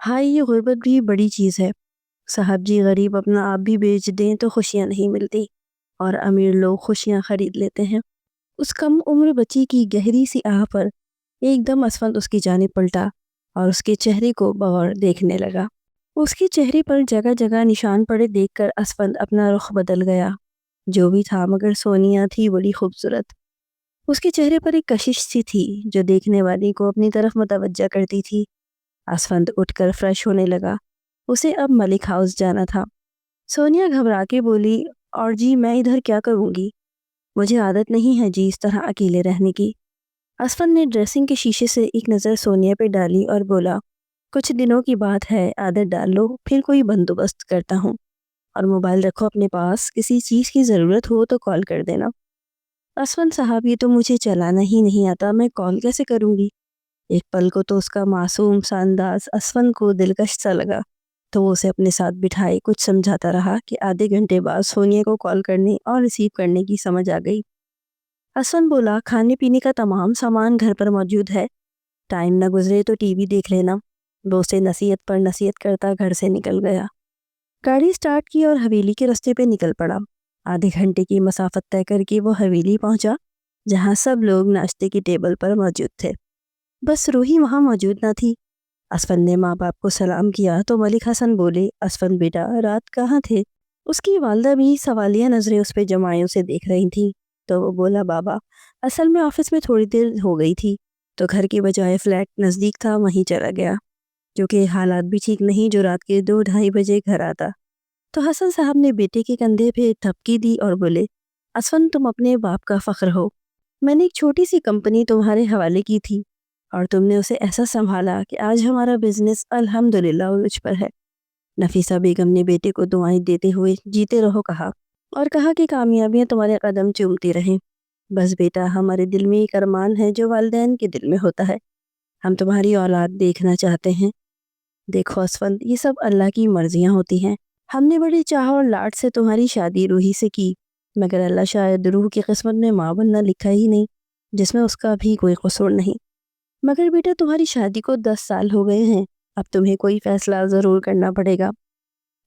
ہاں یہ غربت بھی بڑی چیز ہے صاحب جی، غریب اپنا آپ بھی بیچ دیں تو خوشیاں نہیں ملتی، اور امیر لوگ خوشیاں خرید لیتے ہیں۔ اس کم عمر بچی کی گہری سی آہ پر ایک دم اسفند اس کی جانب پلٹا اور اس کے چہرے کو بغور دیکھنے لگا۔ اس کے چہرے پر جگہ جگہ نشان پڑے دیکھ کر اسفند اپنا رخ بدل گیا۔ جو بھی تھا مگر سونیا تھی بڑی خوبصورت۔ اس کے چہرے پر ایک کشش سی تھی جو دیکھنے والی کو اپنی طرف متوجہ کرتی تھی۔ اسفند اٹھ کر فریش ہونے لگا، اسے اب ملک ہاؤس جانا تھا۔ سونیا گھبرا کے بولی، اور جی میں ادھر کیا کروں گی؟ مجھے عادت نہیں ہے جی اس طرح اکیلے رہنے کی۔ اسفند نے ڈریسنگ کے شیشے سے ایک نظر سونیا پہ ڈالی اور بولا، کچھ دنوں کی بات ہے، عادت ڈال لو، پھر کوئی بندوبست کرتا ہوں، اور موبائل رکھو اپنے پاس، کسی چیز کی ضرورت ہو تو کال کر دینا۔ اسفند صاحب یہ تو مجھے چلانا ہی نہیں آتا، میں کال کیسے کروں گی؟ ایک پل کو تو اس کا معصوم سا انداز اسفند کو دلکش سا لگا، تو وہ اسے اپنے ساتھ بٹھائے کچھ سمجھاتا رہا کہ آدھے گھنٹے بعد سونیا کو کال کرنے اور ریسیو کرنے کی سمجھ آ گئی۔ اسفند بولا، کھانے پینے کا تمام سامان گھر پر موجود ہے، ٹائم نہ گزرے تو ٹی وی دیکھ لینا۔ وہ اسے نصیحت پر نصیحت کرتا گھر سے نکل گیا۔ گاڑی سٹارٹ کی اور حویلی کے رستے پہ نکل پڑا۔ آدھے گھنٹے کی مسافت طے کر کے وہ حویلی پہنچا جہاں سب لوگ ناشتے کی ٹیبل پر موجود تھے، بس روحی وہاں موجود نہ تھی۔ اسفند نے ماں باپ کو سلام کیا تو ملک حسن بولے، اسفند بیٹا رات کہاں تھے؟ اس کی والدہ بھی سوالیہ نظریں اس پہ جمایوں سے دیکھ رہی تھیں، تو وہ بولا، بابا اصل میں آفس میں تھوڑی دیر ہو گئی تھی تو گھر کی بجائے فلیٹ نزدیک تھا وہیں چلا گیا، کیونکہ حالات بھی ٹھیک نہیں جو رات کے 2-2:30 بجے گھر آتا۔ تو حسن صاحب نے بیٹے کے کندھے پہ تھپکی دی اور بولے، اسفند تم اپنے باپ کا فخر ہو، میں نے ایک چھوٹی سی کمپنی تمہارے حوالے کی تھی اور تم نے اسے ایسا سنبھالا کہ آج ہمارا بزنس الحمدللہ عروج پر ہے۔ نفیسہ بیگم نے بیٹے کو دعائیں دیتے ہوئے جیتے رہو کہا، اور کہا کہ کامیابیاں تمہارے قدم چومتی رہیں۔ بس بیٹا ہمارے دل میں ایک ارمان ہے جو والدین کے دل میں ہوتا ہے، ہم تمہاری اولاد دیکھنا چاہتے ہیں۔ دیکھو اسفند، یہ سب اللہ کی مرضیاں ہوتی ہیں، ہم نے بڑے چاہ اور لاڈ سے تمہاری شادی روحی سے کی، مگر اللہ شاید روح کی قسمت میں ماں بننا لکھا ہی نہیں، جس میں اس کا بھی کوئی قصور نہیں۔ مگر بیٹا تمہاری شادی کو 10 سال ہو گئے ہیں، اب تمہیں کوئی فیصلہ ضرور کرنا پڑے گا،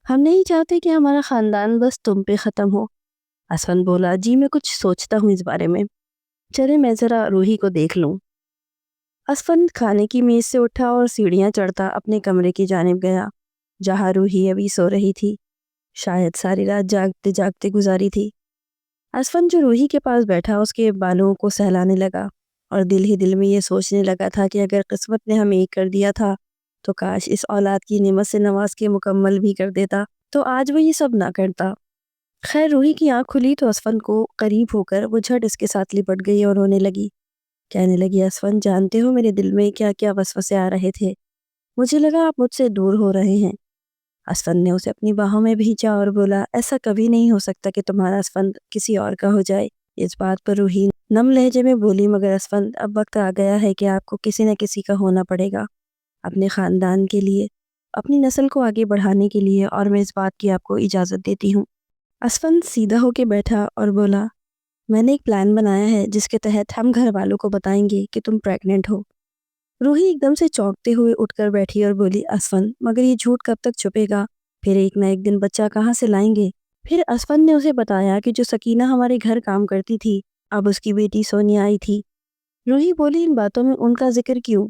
ہم نہیں چاہتے کہ ہمارا خاندان بس تم پہ ختم ہو۔ اسفند بولا، جی میں کچھ سوچتا ہوں اس بارے میں، چلے میں ذرا روحی کو دیکھ لوں۔ اسفند کھانے کی میز سے اٹھا اور سیڑھیاں چڑھتا اپنے کمرے کی جانب گیا جہاں روحی ابھی سو رہی تھی، شاید ساری رات جاگتے جاگتے گزاری تھی۔ اسفند جو روحی کے پاس بیٹھا اس کے بالوں کو سہلانے لگا اور دل ہی دل میں یہ سوچنے لگا تھا کہ اگر قسمت نے ہمیں ایک کر دیا تھا تو کاش اس اولاد کی نعمت سے نواز کے مکمل بھی کر دیتا، تو آج وہ یہ سب نہ کرتا۔ خیر روحی کی آنکھ کھلی تو اسفند کو قریب ہو کر وہ جھٹ اس کے ساتھ لپٹ گئی اور رونے لگی، کہنے لگی، اسفند جانتے ہو میرے دل میں کیا کیا وسوسے آ رہے تھے، مجھے لگا آپ مجھ سے دور ہو رہے ہیں۔ اسفند نے اسے اپنی باہوں میں بھینچا اور بولا، ایسا کبھی نہیں ہو سکتا کہ تمہارا اسفند کسی اور کا ہو جائے۔ اس بات پر روحی نم لہجے میں بولی، مگر اسفند اب وقت آ گیا ہے کہ آپ کو کسی نہ کسی کا ہونا پڑے گا، اپنے خاندان کے لیے، اپنی نسل کو آگے بڑھانے کے لیے، اور میں اس بات کی آپ کو اجازت دیتی ہوں۔ اسفند سیدھا ہو کے بیٹھا اور بولا، میں نے ایک پلان بنایا ہے جس کے تحت ہم گھر والوں کو بتائیں گے کہ تم پریگننٹ ہو۔ روحی ایک دم سے چونکتے ہوئے اٹھ کر بیٹھی اور بولی، اسفند مگر یہ جھوٹ کب تک چھپے گا؟ پھر ایک نہ ایک دن بچہ کہاں سے لائیں گے؟ پھر اسفند نے اسے بتایا کہ جو سکینہ ہمارے گھر کام کرتی تھی اب اس کی بیٹی سونیا آئی تھی۔ روحی بولی، ان باتوں میں ان کا ذکر کیوں؟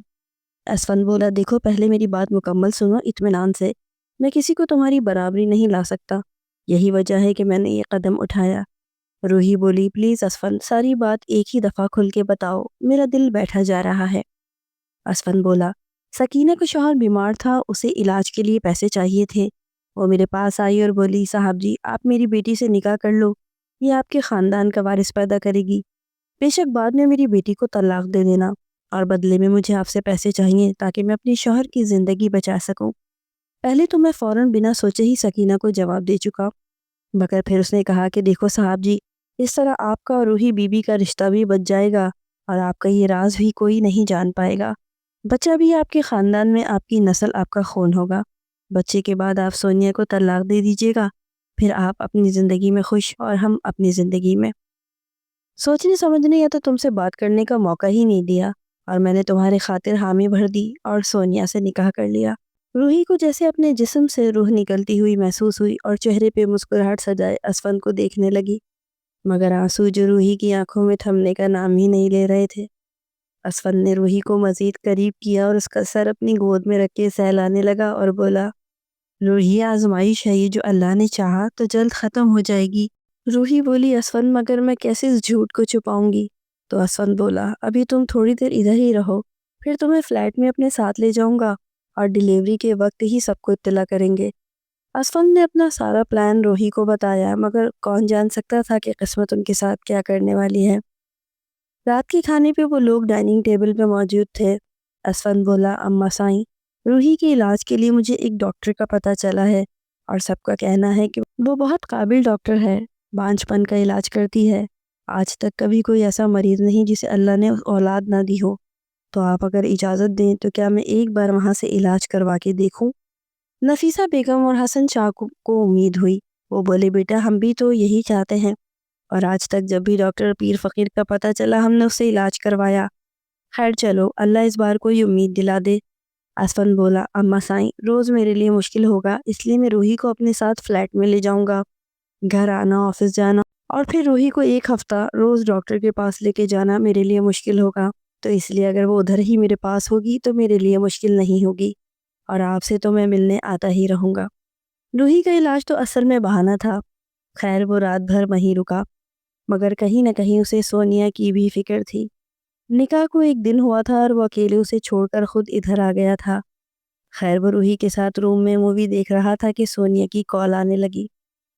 اسفند بولا، دیکھو پہلے میری بات مکمل سنو اطمینان سے، میں کسی کو تمہاری برابری نہیں لا سکتا، یہی وجہ ہے کہ میں نے یہ قدم اٹھایا۔ روحی بولی، پلیز اسفند ساری بات ایک ہی دفعہ کھل کے بتاؤ، میرا دل بیٹھا جا رہا ہے۔ اسفند بولا، سکینہ کا شوہر بیمار تھا، اسے علاج کے لیے پیسے چاہیے تھے، وہ میرے پاس آئی اور بولی، صاحب جی آپ میری بیٹی سے نکاح کر لو، یہ آپ کے خاندان کا وارث پیدا کرے گی، بے شک بعد میں میری بیٹی کو طلاق دے دینا، اور بدلے میں مجھے آپ سے پیسے چاہیے تاکہ میں اپنے شوہر کی زندگی بچا سکوں۔ پہلے تو میں فوراً بنا سوچے ہی سکینہ کو جواب دے چکا، مگر پھر اس نے کہا کہ دیکھو صاحب جی، اس طرح آپ کا اور روحی بی بی کا رشتہ بھی بچ جائے گا اور آپ کا یہ راز بھی کوئی نہیں جان پائے گا، بچہ بھی آپ کے خاندان میں آپ کی نسل آپ کا خون ہوگا، بچے کے بعد آپ سونیا کو طلاق دے دیجیے گا، پھر آپ اپنی زندگی میں خوش اور ہم اپنی زندگی میں۔ سوچنے سمجھنے یا تو تم سے بات کرنے کا موقع ہی نہیں دیا، اور میں نے تمہارے خاطر حامی بھر دی اور سونیا سے نکاح کر لیا۔ روحی کو جیسے اپنے جسم سے روح نکلتی ہوئی محسوس ہوئی اور چہرے پہ مسکراہٹ سجائے اسفند کو دیکھنے لگی، مگر آنسو جو روحی کی آنکھوں میں تھمنے کا نام ہی نہیں لے رہے تھے۔ اسفند نے روحی کو مزید قریب کیا اور اس کا سر اپنی گود میں رکھ کے سہلانے لگا اور بولا، روحی آزمائش ہے یہ جو اللہ نے چاہا تو جلد ختم ہو جائے گی۔ روحی بولی، اسفند مگر میں کیسے اس جھوٹ کو چھپاؤں گی؟ تو اسفند بولا، ابھی تم تھوڑی دیر ادھر ہی رہو، پھر تمہیں فلیٹ میں اپنے ساتھ لے جاؤں گا اور ڈیلیوری کے وقت ہی سب کو اطلاع کریں گے۔ اسفند نے اپنا سارا پلان روحی کو بتایا، مگر کون جان سکتا تھا کہ قسمت ان کے ساتھ کیا کرنے والی ہے۔ رات کے کھانے پہ وہ لوگ ڈائننگ ٹیبل پہ موجود تھے۔ اسفند بولا، اماں سائیں، روحی کے علاج کے لیے مجھے ایک ڈاکٹر کا پتہ چلا ہے اور سب کا کہنا ہے کہ وہ بہت قابل ڈاکٹر ہے، بانجھ پن کا علاج کرتی ہے۔ آج تک کبھی کوئی ایسا مریض نہیں جسے اللہ نے اولاد نہ دی ہو، تو آپ اگر اجازت دیں تو کیا میں ایک بار وہاں سے علاج کروا کے دیکھوں؟ نفیسہ بیگم اور حسن شاہ کو امید ہوئی۔ وہ بولے، بیٹا ہم بھی تو یہی چاہتے ہیں، اور آج تک جب بھی ڈاکٹر پیر فقیر کا پتہ چلا ہم نے اس سے علاج کروایا۔ خیر چلو، اللہ اس بار کوئی امید دلا دے۔ اسفند بولا، اماں سائیں روز میرے لیے مشکل ہوگا، اس لیے میں روحی کو اپنے ساتھ فلیٹ میں لے جاؤں گا۔ گھر آنا، آفس جانا اور پھر روحی کو ایک ہفتہ روز ڈاکٹر کے پاس لے کے جانا میرے لیے مشکل ہوگا، تو اس لیے اگر وہ ادھر ہی میرے پاس ہوگی تو میرے لیے مشکل نہیں ہوگی، اور آپ سے تو میں ملنے آتا ہی رہوں گا۔ روحی کا علاج تو اصل میں بہانہ تھا۔ خیر وہ رات بھر وہیں رکا، مگر کہیں نہ کہیں اسے سونیا کی بھی فکر تھی۔ نکاح کو ایک دن ہوا تھا اور وہ اکیلے اسے چھوڑ کر خود ادھر آ گیا تھا۔ خیر وہ روحی کے ساتھ روم میں مووی دیکھ رہا تھا کہ سونیا کی کال آنے لگی۔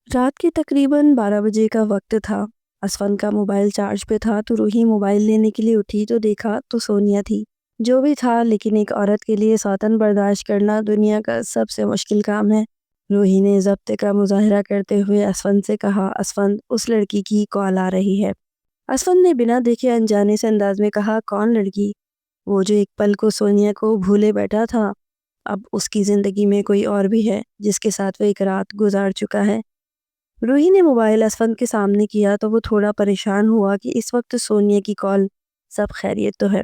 رات کے تقریباً 12 بجے کا وقت تھا۔ اسفند کا موبائل چارج پہ تھا تو روحی موبائل لینے کے لیے اٹھی تو دیکھا تو سونیا تھی۔ جو بھی تھا، لیکن ایک عورت کے لیے سوتن برداشت کرنا دنیا کا سب سے مشکل کام ہے۔ روحی نے ضبط کا مظاہرہ کرتے ہوئے اسفند سے کہا، اسفند اس لڑکی کی کال آ رہی ہے۔ اسفند نے بنا دیکھے انجانے سے انداز میں کہا، کون لڑکی؟ وہ جو ایک پل کو سونیا کو بھولے بیٹھا تھا، اب اس کی زندگی میں کوئی اور بھی ہے جس کے ساتھ وہ ایک رات گزار چکا ہے۔ روحی نے موبائل اسفند کے سامنے کیا تو وہ تھوڑا پریشان ہوا کہ اس وقت سونیا کی کال، سب خیریت تو ہے؟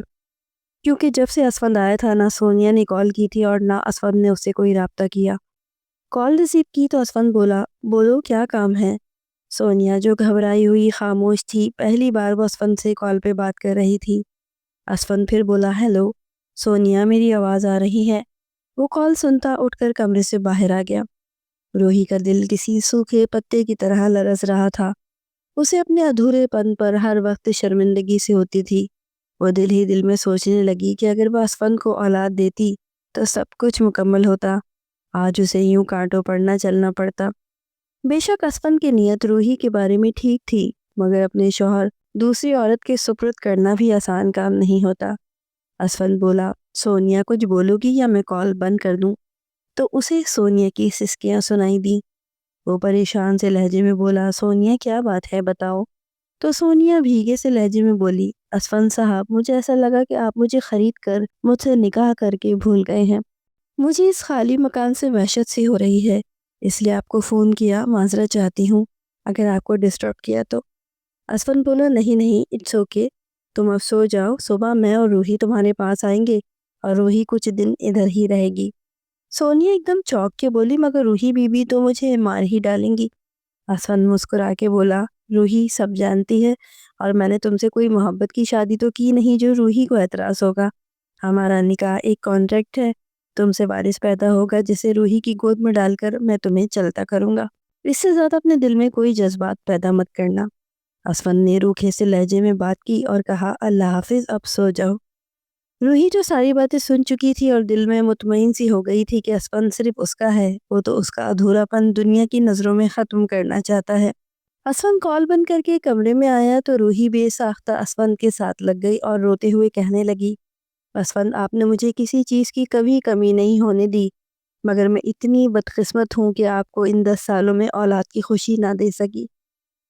کیونکہ جب سے اسفند آیا تھا نہ سونیا نے کال کی تھی اور نہ اسفند نے اس سے کوئی رابطہ کیا۔ کال ریسیو کی تو اسفند بولا، بولو کیا کام ہے؟ سونیا جو گھبرائی ہوئی خاموش تھی، پہلی بار وہ اسفند سے کال پہ بات کر رہی تھی۔ اسفند پھر بولا، ہیلو سونیا، میری آواز آ رہی ہے؟ وہ کال سنتا اٹھ کر کمرے سے باہر آ گیا۔ روحی کا دل کسی سوکھے پتے کی طرح لرز رہا تھا۔ اسے اپنے ادھورے پن پر ہر وقت شرمندگی سے ہوتی تھی۔ وہ دل ہی دل میں سوچنے لگی کہ اگر وہ اسفند کو اولاد دیتی تو سب کچھ مکمل ہوتا، آج اسے یوں کانٹوں پر نہ چلنا پڑتا۔ بے شک اسفند کی نیت روحی کے بارے میں ٹھیک تھی، مگر اپنے شوہر دوسری عورت کے سپرد کرنا بھی آسان کام نہیں ہوتا۔ اسفند بولا، سونیا کچھ بولو گی یا میں کال بند کر دوں؟ تو اسے سونیا کی سسکیاں سنائی دی۔ وہ پریشان سے لہجے میں بولا، سونیا کیا بات ہے بتاؤ؟ تو سونیا بھیگے سے لہجے میں بولی، اسفند صاحب مجھے ایسا لگا کہ آپ مجھے خرید کر مجھ سے نکاح کر کے بھول گئے ہیں۔ مجھے اس خالی مکان سے وحشت سی ہو رہی ہے، اس لیے آپ کو فون کیا، معذرت چاہتی ہوں اگر آپ کو ڈسٹرب کیا تو۔ اسفند بولا، نہیں نہیں، اٹس اوکے، تم اب سو جاؤ، صبح میں اور روحی تمہارے پاس آئیں گے اور روحی کچھ دن ادھر ہی رہے گی۔ سونیا ایک دم چونک کے بولی، مگر روحی بی بی تو مجھے مار ہی ڈالیں گی۔ اسفند مسکرا کے بولا، روحی سب جانتی ہے اور میں نے تم سے کوئی محبت کی شادی تو کی نہیں جو روحی کو اعتراض ہوگا۔ ہمارا نکاح ایک کانٹریکٹ ہے، تم سے وارث پیدا ہوگا جسے روحی کی گود میں ڈال کر میں تمہیں چلتا کروں گا۔ اس سے زیادہ اپنے دل میں کوئی جذبات پیدا مت کرنا۔ اسفند نے روکھے سے لہجے میں بات کی اور کہا، اللہ حافظ، اب سو جاؤ۔ روحی جو ساری باتیں سن چکی تھی اور دل میں مطمئن سی ہو گئی تھی کہ اسفند صرف اس کا ہے، وہ تو اس کا ادھورا پن دنیا کی نظروں میں ختم کرنا چاہتا ہے۔ اسفند کال بند کر کے کمرے میں آیا تو روحی بے ساختہ اسفند کے ساتھ لگ گئی اور روتے ہوئے کہنے لگی، اسفند آپ نے مجھے کسی چیز کی کبھی کمی نہیں ہونے دی، مگر میں اتنی بدقسمت ہوں کہ آپ کو ان 10 سالوں میں اولاد کی خوشی نہ دے سکی۔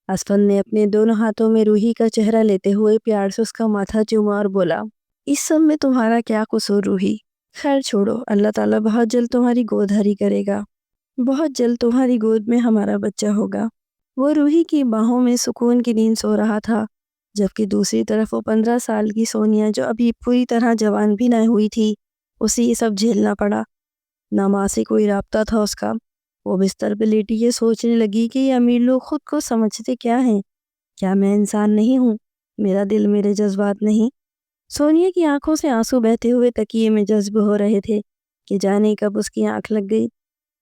اسفند نے اپنے دونوں ہاتھوں میں روحی کا چہرہ لیتے ہوئے پیار سے اس کا ماتھا چوما اور بولا، اس سب میں تمہارا کیا قصور روحی؟ خیر چھوڑو، اللہ تعالیٰ بہت جلد تمہاری گود ہری کرے گا، بہت جلد تمہاری گود میں ہمارا بچہ ہوگا۔ وہ روحی کی باہوں میں سکون کی نیند سو رہا تھا، جبکہ دوسری طرف وہ 15 سال کی سونیا جو ابھی پوری طرح جوان بھی نہ ہوئی تھی، اسے یہ سب جھیلنا پڑا۔ نہ ماں سے کوئی رابطہ تھا اس کا۔ وہ بستر پہ لیٹی یہ سوچنے لگی کہ یہ امیر لوگ خود کو سمجھتے کیا ہیں؟ کیا میں انسان نہیں ہوں؟ میرا دل میرے جذبات نہیں؟ سونیا کی آنکھوں سے آنسو بہتے ہوئے تکیے میں جذب ہو رہے تھے کہ جانے کب اس کی آنکھ لگ گئی۔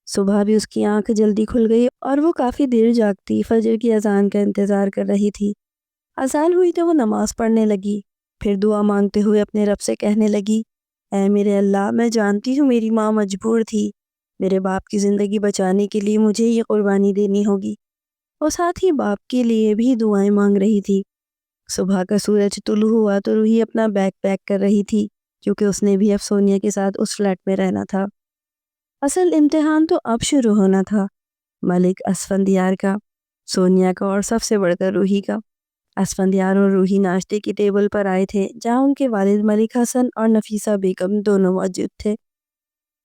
صبح بھی اس کی آنکھ جلدی کھل گئی اور وہ کافی دیر جاگتی فجر کی اذان کا انتظار کر رہی تھی۔ اذان ہوئی تو وہ نماز پڑھنے لگی، پھر دعا مانگتے ہوئے اپنے رب سے کہنے لگی، اے میرے اللہ، میں جانتی ہوں میری ماں مجبور تھی، میرے باپ کی زندگی بچانے کے لیے مجھے یہ قربانی دینی ہوگی۔ اور ساتھ ہی باپ کے لیے بھی دعائیں مانگ رہی تھی۔ صبح کا سورج طلوع ہوا تو روحی اپنا بیگ پیک کر رہی تھی، کیونکہ اس نے بھی اب سونیا کے ساتھ اس فلیٹ میں رہنا تھا۔ اصل امتحان تو اب شروع ہونا تھا، ملک اسفندیار کا، سونیا کا اور سب سے بڑھ کر روحی کا۔ اسفندیار اور روحی ناشتے کی ٹیبل پر آئے تھے، جہاں ان کے والد ملک حسن اور نفیسہ بیگم دونوں موجود تھے۔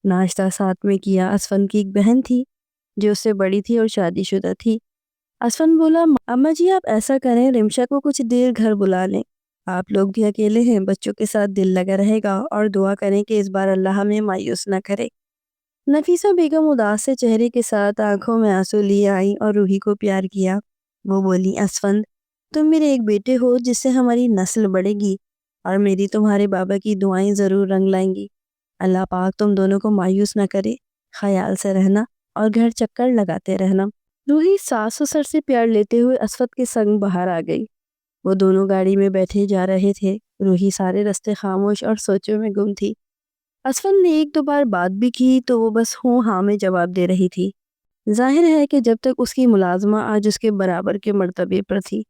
ناشتہ ساتھ میں کیا۔ اسفند کی ایک بہن تھی جو اس سے بڑی تھی اور شادی شدہ تھی۔ اسفند بولا، اماں جی آپ ایسا کریں، رمشا کو کچھ دیر گھر بلا لیں، آپ لوگ بھی اکیلے ہیں، بچوں کے ساتھ دل لگا رہے گا، اور دعا کریں کہ اس بار اللہ ہمیں مایوس نہ کرے۔ نفیسہ بیگم اداس سے چہرے کے ساتھ آنکھوں میں آنسو لیے آئیں اور روحی کو پیار کیا۔ وہ بولی، اسفند، تم میرے ایک بیٹے ہو جس سے ہماری نسل بڑھے گی، اور میری تمہارے بابا کی دعائیں ضرور رنگ لائیں گی۔ اللہ پاک تم دونوں کو مایوس نہ کرے، خیال سے رہنا اور گھر چکر لگاتے رہنا۔ روحی ساس سسر سے پیار لیتے ہوئے اسفند کے سنگ باہر آ گئی۔ وہ دونوں گاڑی میں بیٹھے جا رہے تھے۔ روحی سارے راستے خاموش اور سوچوں میں گم تھی۔ اسفند نے ایک دو بار بات بھی کی تو وہ بس ہوں ہاں میں جواب دے رہی تھی۔ ظاہر ہے کہ جب تک اس کی ملازمہ آج اس کے برابر کے مرتبے پر تھی،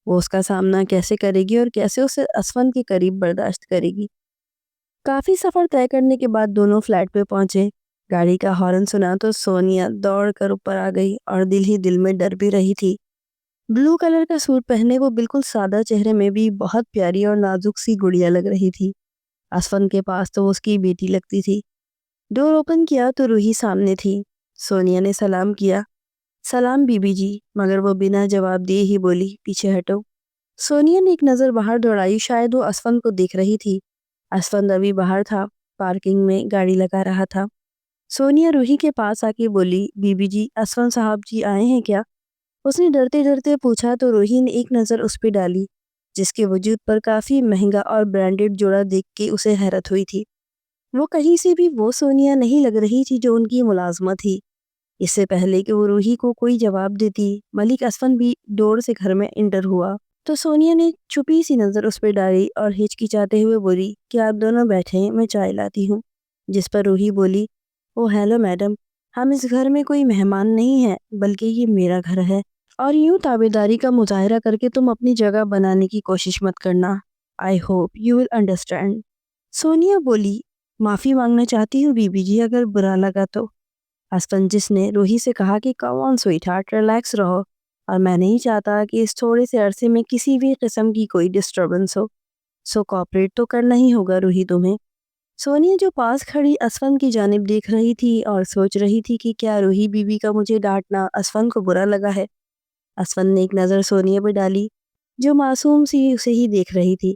وہ اس کا سامنا کیسے کرے گی اور کیسے اسے اسفند کے قریب برداشت کرے گی۔ کافی سفر طے کرنے کے بعد دونوں فلیٹ پہ پہنچے۔ گاڑی کا ہارن سنا تو سونیا دوڑ کر اوپر آ گئی اور دل ہی دل میں ڈر بھی رہی تھی۔ بلو کلر کا سوٹ پہنے وہ بالکل سادہ چہرے میں بھی بہت پیاری اور نازک سی گڑیا لگ رہی تھی۔ اسفند کے پاس تو وہ اس کی بیٹی لگتی تھی۔ ڈور اوپن کیا تو روحی سامنے تھی۔ سونیا نے سلام کیا، سلام بی بی جی، مگر وہ بنا جواب دیے ہی بولی، پیچھے ہٹو۔ سونیا نے ایک نظر باہر دوڑائی، شاید وہ اسفند کو دیکھ رہی تھی۔ اسفند ابھی باہر تھا، پارکنگ میں گاڑی لگا رہا تھا۔ سونیا روحی کے پاس آ کے بولی، بی بی جی، اسفند صاحب جی آئے ہیں کیا؟ اس نے ڈرتے ڈرتے پوچھا تو روحی نے ایک نظر اس پہ ڈالی، جس کے وجود پر کافی مہنگا اور برانڈڈ جوڑا دیکھ کے اسے حیرت ہوئی تھی۔ وہ کہیں سے بھی وہ سونیا نہیں لگ رہی تھی جو ان کی ملازمہ تھی۔ اس سے پہلے کہ وہ روحی کو کوئی جواب دیتی، ملک اسفند بھی ڈور سے گھر میں انٹر ہوا تو سونیا نے چھپی سی نظر اس پہ ڈالی اور ہچکچاتے ہوئے بولی کہ آپ دونوں بیٹھیں، میں چائے لاتی ہوں۔ جس پر روحی بولی، او ہیلو میڈم، ہم اس گھر میں کوئی مہمان نہیں ہیں، بلکہ یہ میرا گھر ہے، اور یوں تابعداری کا مظاہرہ کر کے تم اپنی جگہ بنانے کی کوشش مت کرنا۔ I hope you will understand. Sonia بولی، معافی مانگنا چاہتی ہوں بی بی جی، اگر برا لگا تو۔ اسفند جس نے روحی سے کہا کہ کم آن سویٹ ہارٹ، ریلیکس رہو، اور میں نہیں چاہتا کہ اس تھوڑے سے عرصے میں کسی بھی قسم کی کوئی ڈسٹربنس ہو، سو کوآپریٹ تو کرنا ہی ہوگا روحی تمہیں۔ سونیا جو پاس کھڑی اسفند کی جانب دیکھ رہی تھی اور سوچ رہی تھی کہ کیا روحی بی بی کا مجھے ڈانٹنا اسفند کو برا لگا ہے۔ اسفند نے ایک نظر سونیا پہ ڈالی جو معصوم سی اسے ہی دیکھ رہی تھی۔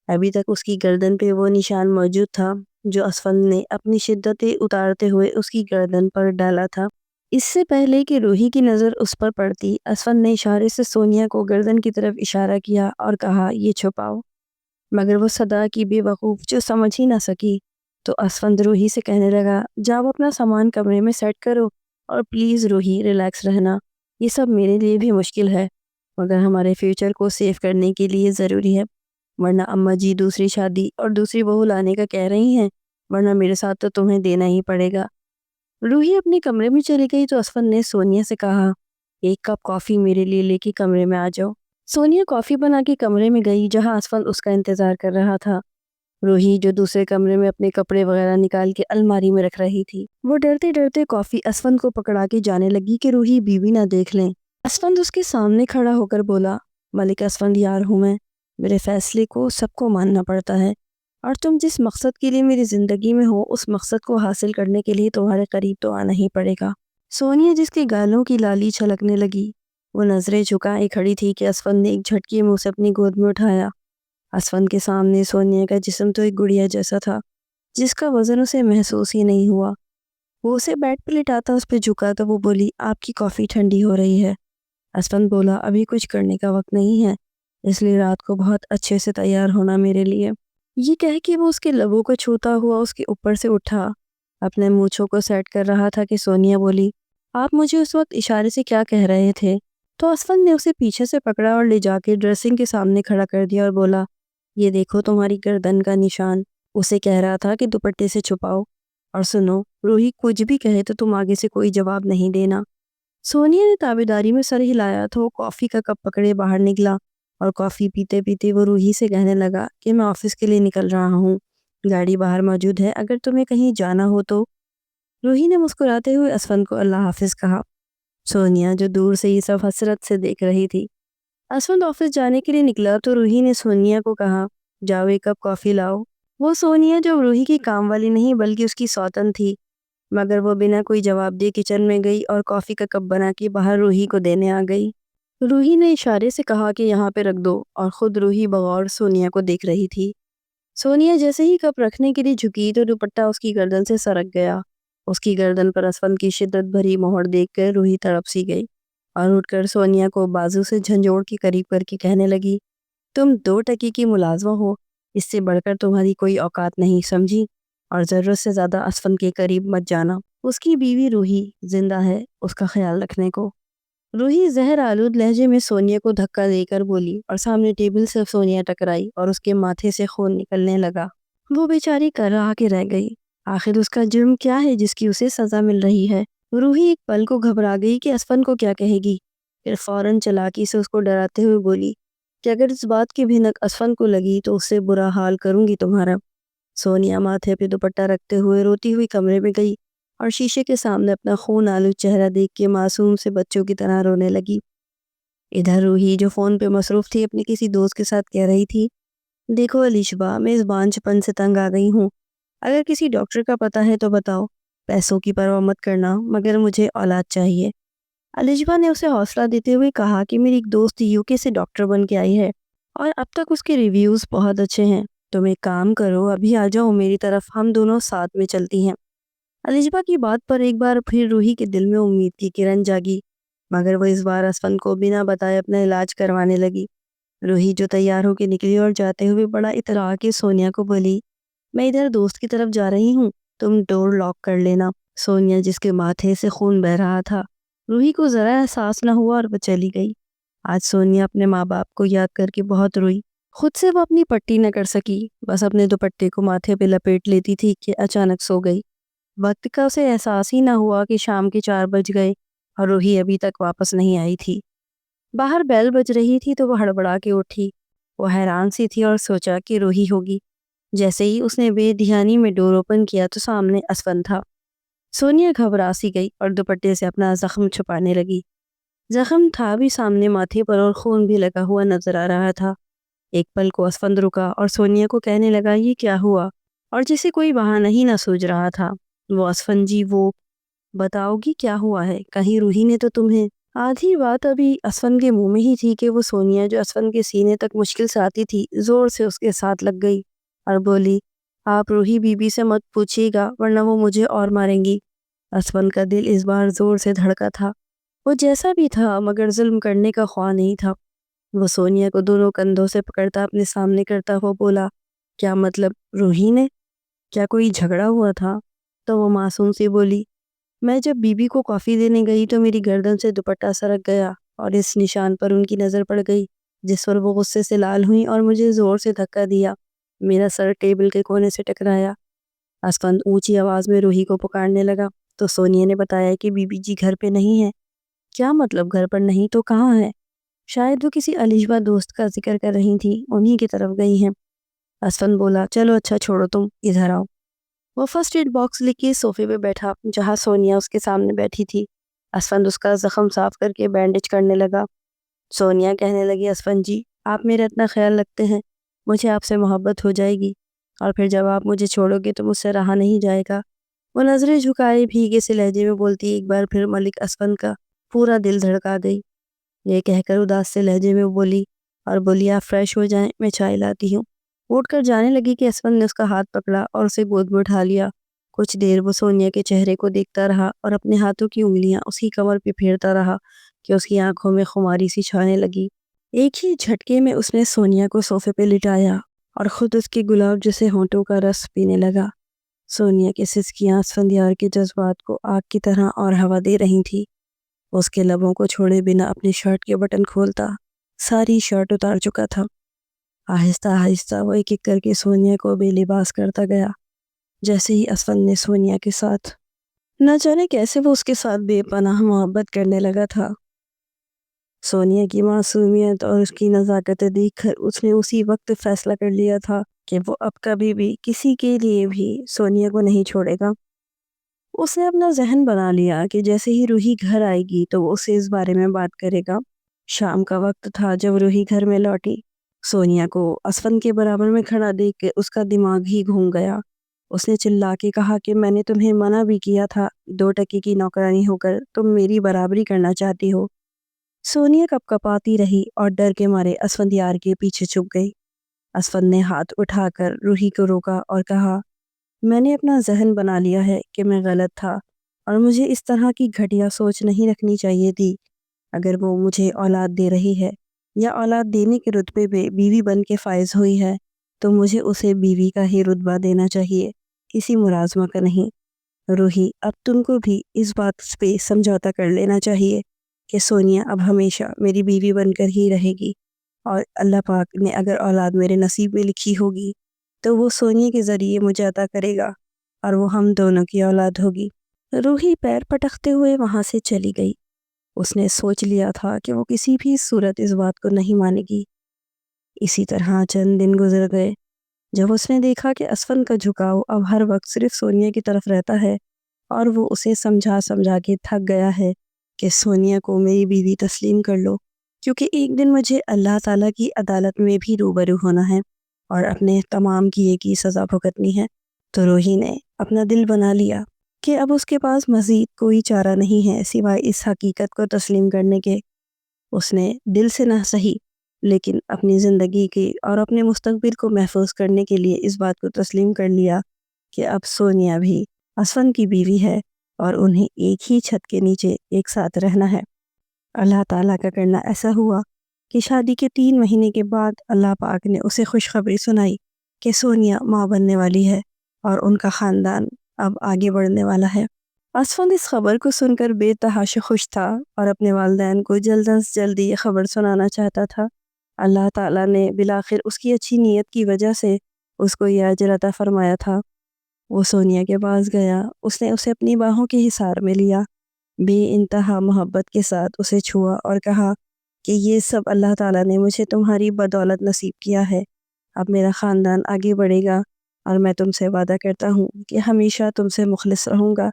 ابھی تک اس کی گردن پہ وہ نشان موجود تھا جو اسفند نے اپنی شدتیں اتارتے ہوئے اس کی گردن پر ڈالا تھا۔ اس سے پہلے کہ روحی کی نظر اس پر پڑتی، اسفند نے اشارے سے سونیا کو گردن کی طرف اشارہ کیا اور کہا، یہ چھپاؤ۔ مگر وہ صدا کی بے وقوف جو سمجھ ہی نہ سکی، تو اسفند روحی سے کہنے لگا، جاؤ اپنا سامان کمرے میں سیٹ کرو، اور پلیز روحی ریلیکس رہنا، یہ سب میرے لیے بھی مشکل ہے، مگر ہمارے فیوچر کو سیف کرنے کے لیے ضروری ہے، ورنہ اماں جی دوسری شادی اور دوسری بہو لانے کا کہہ رہی ہیں، ورنہ میرے ساتھ تو تمہیں دینا ہی پڑے گا۔ روحی اپنے کمرے میں چلی گئی تو اسفند نے سونیا سے کہا، ایک کپ کافی میرے لیے لے کے کمرے میں آ جاؤ۔ سونیا کافی بنا کے کمرے میں گئی جہاں اسفند اس کا انتظار کر رہا تھا۔ روحی جو دوسرے کمرے میں اپنے کپڑے وغیرہ نکال کے الماری میں رکھ رہی تھی، وہ ڈرتے ڈرتے کافی اسفند کو پکڑا کے جانے لگی کہ روحی بیوی نہ دیکھ لیں۔ اسفند اس کے سامنے کھڑا ہو کر بولا، ملک اسفند یار ہوں میں، میرے فیصلے کو سب کو ماننا پڑتا ہے، اور تم جس مقصد کے لیے میری زندگی میں ہو اس مقصد کو حاصل کرنے کے لیے تمہارے قریب تو آنا ہی پڑے گا۔ سونیا جس کے گالوں کی لالی چھلکنے لگی، وہ نظریں جھکائے کھڑی تھی کہ اسفند نے ایک جھٹکے میں اسے اپنی گود میں اٹھایا۔ اسفند کے سامنے سونیا کا جسم تو ایک گڑیا جیسا تھا جس کا وزن اسے محسوس ہی نہیں ہوا۔ وہ اسے بیڈ پہ لٹاتا اس پہ جھکا تو وہ بولی آپ کی کافی ٹھنڈی ہو رہی ہے۔ اسفند بولا ابھی کچھ کرنے کا وقت نہیں ہے، اس لیے رات کو بہت اچھے سے تیار ہونا میرے لیے۔ یہ کہہ کے وہ اس کے لبوں کو چھوتا ہوا اس کے اوپر سے اٹھا، اپنے مونچھوں کو سیٹ کر رہا تھا کہ سونیا بولی آپ مجھے اس وقت اشارے سے کیا کہہ رہے تھے؟ تو اسفند نے اسے پیچھے سے پکڑا اور لے جا کے ڈریسنگ کے سامنے کھڑا کر دیا اور بولا یہ دیکھو تمہاری گردن کا نشان۔ اسے کہہ رہا تھا کہ دوپٹے سے چھپاؤ، اور سنو روہی کچھ بھی کہے تو تم آگے سے کوئی جواب نہیں دینا۔ سونیا نے تابیداری میں سر ہلایا تو وہ کافی کا کپ پکڑے باہر نکلا، اور کافی پیتے پیتے وہ روہی سے کہنے لگا کہ میں آفس کے لیے نکل رہا ہوں، گاڑی باہر موجود ہے، اگر تمہیں کہیں جانا ہو تو۔ روہی نے مسکراتے ہوئے اسفند کو اللہ حافظ کہا۔ سونیا جو دور سے یہ سب حسرت سے دیکھ رہی تھی، اسفند آفس جانے کے لیے نکلا تو روہی نے سونیا کو کہا جاؤ ایک کپ کافی لاؤ۔ وہ سونیا جو روہی کی کام والی نہیں بلکہ اس کی سوتن تھی، مگر وہ بنا کوئی جواب دے کچن میں گئی اور کافی کا کپ بنا کے باہر روہی کو دینے آ گئی۔ روہی نے اشارے سے کہا کہ یہاں پہ رکھ دو، اور خود روہی بغور سونیا کو دیکھ رہی تھی۔ سونیا جیسے ہی کپ رکھنے کے لیے جھکی تو دوپٹہ اس کی گردن سے سرک گیا۔ اس کی گردن پر اسفند کی شدت بھری مہر دیکھ کر روہی تڑپ سی گئی، اور اٹھ کر سونیا کو بازو سے جھنجھوڑ کے قریب کر کے کہنے لگی تم 2 ٹکے کی ملازمہ ہو، اس سے بڑھ کر تمہاری کوئی اوقات نہیں، سمجھی؟ اور ضرورت سے زیادہ اسفند کے قریب مت جانا، اس کی بیوی روہی زندہ ہے، اس کا خیال رکھنے کو۔ روہی زہر آلود لہجے میں سونیا کو دھکا دے کر بولی، اور سامنے ٹیبل سے سونیا ٹکرائی اور اس کے ماتھے سے خون نکلنے لگا۔ وہ بیچاری کر رہا کہ رہ گئی، آخر اس کا جرم کیا ہے جس کی اسے سزا مل رہی ہے؟ روہی ایک پل کو گھبرا گئی کہ اسفند کو کیا کہے گی، پھر فوراً چلاکی سے اس کو ڈراتے ہوئے بولی کہ اگر اس بات کی بھنک اسفند کو لگی تو اس سے برا حال کروں گی تمہارا۔ سونیا ماتھے پہ دوپٹہ رکھتے ہوئے روتی ہوئی کمرے میں گئی اور شیشے کے سامنے اپنا خون آلود چہرہ دیکھ کے معصوم سے بچوں کی طرح رونے لگی۔ ادھر روہی جو فون پہ مصروف تھی اپنی کسی دوست کے ساتھ کہہ رہی تھی دیکھو الیشبا، میں اس بانجھ پن سے تنگ آ گئی ہوں، اگر کسی ڈاکٹر کا پتہ ہے تو بتاؤ، پیسوں کی پرواہ مت کرنا، مگر مجھے اولاد چاہیے۔ الیشبا نے اسے حوصلہ دیتے ہوئے کہا کہ میری ایک دوست UK سے ڈاکٹر بن کے آئی ہے اور اب تک اس کے ریویوز بہت اچھے ہیں، تم ایک کام کرو ابھی آ جاؤ میری طرف، ہم دونوں ساتھ میں چلتی ہیں۔ الیشبا کی بات پر ایک بار پھر روہی کے دل میں امید کی کرن جاگی، مگر وہ اس بار اسفند کو بنا بتائے اپنا علاج کروانے لگی۔ روہی جو تیار ہو کے نکلی اور جاتے ہوئے بڑا اتراء کے سونیا کو بولی میں ادھر دوست کی طرف جا رہی ہوں، تم ڈور لاک کر لینا۔ سونیا جس کے ماتھے سے خون بہہ رہا تھا، روہی کو ذرا احساس نہ ہوا اور وہ چلی گئی۔ آج سونیا اپنے ماں باپ کو یاد کر کے بہت روئی، خود سے وہ اپنی پٹی نہ کر سکی، بس اپنے دوپٹے کو ماتھے پہ لپیٹ لیتی تھی کہ اچانک سو گئی۔ وقت کا اسے احساس ہی نہ ہوا کہ شام کے 4 بج گئے اور روہی ابھی تک واپس نہیں آئی تھی۔ باہر بیل بج رہی تھی تو وہ ہڑبڑا کے اٹھی، وہ حیران سی تھی اور سوچا کہ روہی ہوگی۔ جیسے ہی اس نے بے دھیانی میں ڈور اوپن کیا تو سامنے اسفند تھا۔ سونیا گھبرا سی گئی اور دوپٹے سے اپنا زخم چھپانے لگی۔ زخم تھا بھی سامنے ماتھے پر اور خون بھی لگا ہوا نظر آ رہا تھا۔ ایک پل کو اسفند رکا اور سونیا کو کہنے لگا یہ کیا ہوا، اور جسے کوئی بہانہ ہی نہ سوج رہا تھا، وہ اسفند جی وہ بتاؤ گی کیا ہوا ہے، کہیں روہی نے تو تمہیں؟ آدھی بات ابھی اسفند کے منہ میں ہی تھی کہ وہ سونیا جو اسفند کے سینے تک مشکل سے آتی تھی زور سے اس کے ساتھ لگ گئی اور بولی آپ روہی بی بی سے مت پوچھیے گا ورنہ وہ مجھے اور ماریں گی۔ اسفند کا دل اس بار زور سے دھڑکا تھا، وہ جیسا بھی تھا مگر ظلم کرنے کا خواہ نہیں تھا۔ وہ سونیا کو دونوں کندھوں سے پکڑتا اپنے سامنے کرتا ہوا بولا کیا مطلب روہی نے؟ کیا کوئی جھگڑا ہوا تھا؟ تو وہ معصوم سی بولی میں جب بی بی کو کافی دینے گئی تو میری گردن سے دوپٹہ سرک گیا اور اس نشان پر ان کی نظر پڑ گئی جس پر وہ غصے سے لال ہوئیں اور مجھے زور سے دھکا دیا، میرا سر ٹیبل کے کونے سے ٹکرایا۔ اسفند اونچی آواز میں روہی کو پکارنے لگا تو سونیا نے بتایا کہ بی بی جی گھر پہ نہیں ہے۔ کیا مطلب گھر پر نہیں تو کہاں ہے؟ شاید وہ کسی الیشبا دوست کا ذکر کر رہی تھی، انہی کی طرف گئی ہیں۔ اسفند بولا چلو اچھا چھوڑو، تم ادھر آؤ۔ وہ فرسٹ ایڈ باکس لے کے صوفے پہ بیٹھا جہاں سونیا اس کے سامنے بیٹھی تھی۔ اسفند اس کا زخم صاف کر کے بینڈیج کرنے لگا۔ سونیا کہنے لگی اسفند جی آپ میرا اتنا خیال رکھتے ہیں، مجھے آپ سے محبت ہو جائے گی، اور پھر جب آپ مجھے چھوڑو گے تو مجھ سے رہا نہیں جائے گا۔ وہ نظریں جھکائے بھیگے سے لہجے میں بولتی ایک بار پھر ملک اسفند کا پورا دل دھڑکا گئی۔ یہ کہہ کر اداس سے لہجے میں بولی آپ فریش ہو جائیں، میں چائے لاتی ہوں۔ اٹھ کر جانے لگی کہ اسفند نے اس کا ہاتھ پکڑا اور اسے گود میں اٹھا لیا۔ کچھ دیر وہ سونیا کے چہرے کو دیکھتا رہا اور اپنے ہاتھوں کی انگلیاں اس کی کمر پہ پھیرتا رہا کہ اس کی آنکھوں میں خماری سی چھانے لگی۔ ایک ہی جھٹکے میں اس نے سونیا کو صوفے پہ لٹایا اور خود اس کے گلاب جیسے ہونٹوں کا رس پینے لگا۔ سونیا کے سسکیاں اسفندیار کے جذبات کو آگ کی طرح اور ہوا دے رہی تھی۔ اس کے لبوں کو چھوڑے بنا اپنی شرٹ کے بٹن کھولتا ساری شرٹ اتار چکا تھا۔ آہستہ آہستہ وہ ایک ایک کر کے سونیا کو بے لباس کرتا گیا۔ جیسے ہی اسفند نے سونیا کے ساتھ نہ جانے کیسے وہ اس کے ساتھ بے پناہ محبت کرنے لگا تھا۔ سونیا کی معصومیت اور اس کی نزاکت دیکھ کر اس نے اسی وقت فیصلہ کر لیا تھا کہ وہ اب کبھی بھی کسی کے لیے بھی سونیا کو نہیں چھوڑے گا۔ اس نے اپنا ذہن بنا لیا کہ جیسے ہی روحی گھر آئے گی تو وہ اسے اس بارے میں بات کرے گا۔ شام کا وقت تھا جب روحی گھر میں لوٹی۔ سونیا کو اسفند کے برابر میں کھڑا دیکھ کے اس کا دماغ ہی گھوم گیا۔ اس نے چلا کے کہا کہ میں نے تمہیں منع بھی کیا تھا، 2 ٹکے کی نوکرانی ہو کر تم میری برابری کرنا چاہتی ہو۔ سونیا کپ کپاتی رہی اور ڈر کے مارے اسفندیار کے پیچھے چھپ گئی۔ اسفند نے ہاتھ اٹھا کر روحی کو روکا اور کہا، میں نے اپنا ذہن بنا لیا ہے کہ میں غلط تھا اور مجھے اس طرح کی گھٹیا سوچ نہیں رکھنی چاہیے تھی۔ اگر وہ مجھے اولاد دے رہی ہے یا اولاد دینے کے رتبے پہ بیوی بن کے فائز ہوئی ہے تو مجھے اسے بیوی کا ہی رتبہ دینا چاہیے، کسی ملازمہ کا نہیں۔ روحی، اب تم کو بھی اس بات پہ سمجھوتا کر لینا چاہیے کہ سونیا اب ہمیشہ میری بیوی بن کر ہی رہے گی، اور اللہ پاک نے اگر اولاد میرے نصیب میں لکھی ہوگی تو وہ سونیا کے ذریعے مجھے عطا کرے گا اور وہ ہم دونوں کی اولاد ہوگی۔ روحی پیر پٹکتے ہوئے وہاں سے چلی گئی۔ اس نے سوچ لیا تھا کہ وہ کسی بھی صورت اس بات کو نہیں مانے گی۔ اسی طرح چند دن گزر گئے۔ جب اس نے دیکھا کہ اسفند کا جھکاؤ اب ہر وقت صرف سونیا کی طرف رہتا ہے اور وہ اسے سمجھا سمجھا کے تھک گیا ہے کہ سونیا کو میری بیوی تسلیم کر لو، کیونکہ ایک دن مجھے اللہ تعالیٰ کی عدالت میں بھی روبرو ہونا ہے اور اپنے تمام کیے کی سزا بھگتنی ہے، تو روحی نے اپنا دل بنا لیا کہ اب اس کے پاس مزید کوئی چارہ نہیں ہے سوائے اس حقیقت کو تسلیم کرنے کے۔ اس نے دل سے نہ سہی لیکن اپنی زندگی کی اور اپنے مستقبل کو محفوظ کرنے کے لیے اس بات کو تسلیم کر لیا کہ اب سونیا بھی اسفند کی بیوی ہے اور انہیں ایک ہی چھت کے نیچے ایک ساتھ رہنا ہے۔ اللہ تعالیٰ کا کرنا ایسا ہوا کہ شادی کے 3 مہینے کے بعد اللہ پاک نے اسے خوشخبری سنائی کہ سونیا ماں بننے والی ہے اور ان کا خاندان اب آگے بڑھنے والا ہے۔ اسفند اس خبر کو سن کر بے تحاشا خوش تھا اور اپنے والدین کو جلد از جلد یہ خبر سنانا چاہتا تھا۔ اللہ تعالیٰ نے بالآخر اس کی اچھی نیت کی وجہ سے اس کو یہ اجر عطا فرمایا تھا۔ وہ سونیا کے پاس گیا، اس نے اسے اپنی باہوں کے حصار میں لیا، بے انتہا محبت کے ساتھ اسے چھوا اور کہا کہ یہ سب اللہ تعالیٰ نے مجھے تمہاری بدولت نصیب کیا ہے۔ اب میرا خاندان آگے بڑھے گا اور میں تم سے وعدہ کرتا ہوں کہ ہمیشہ تم سے مخلص رہوں گا۔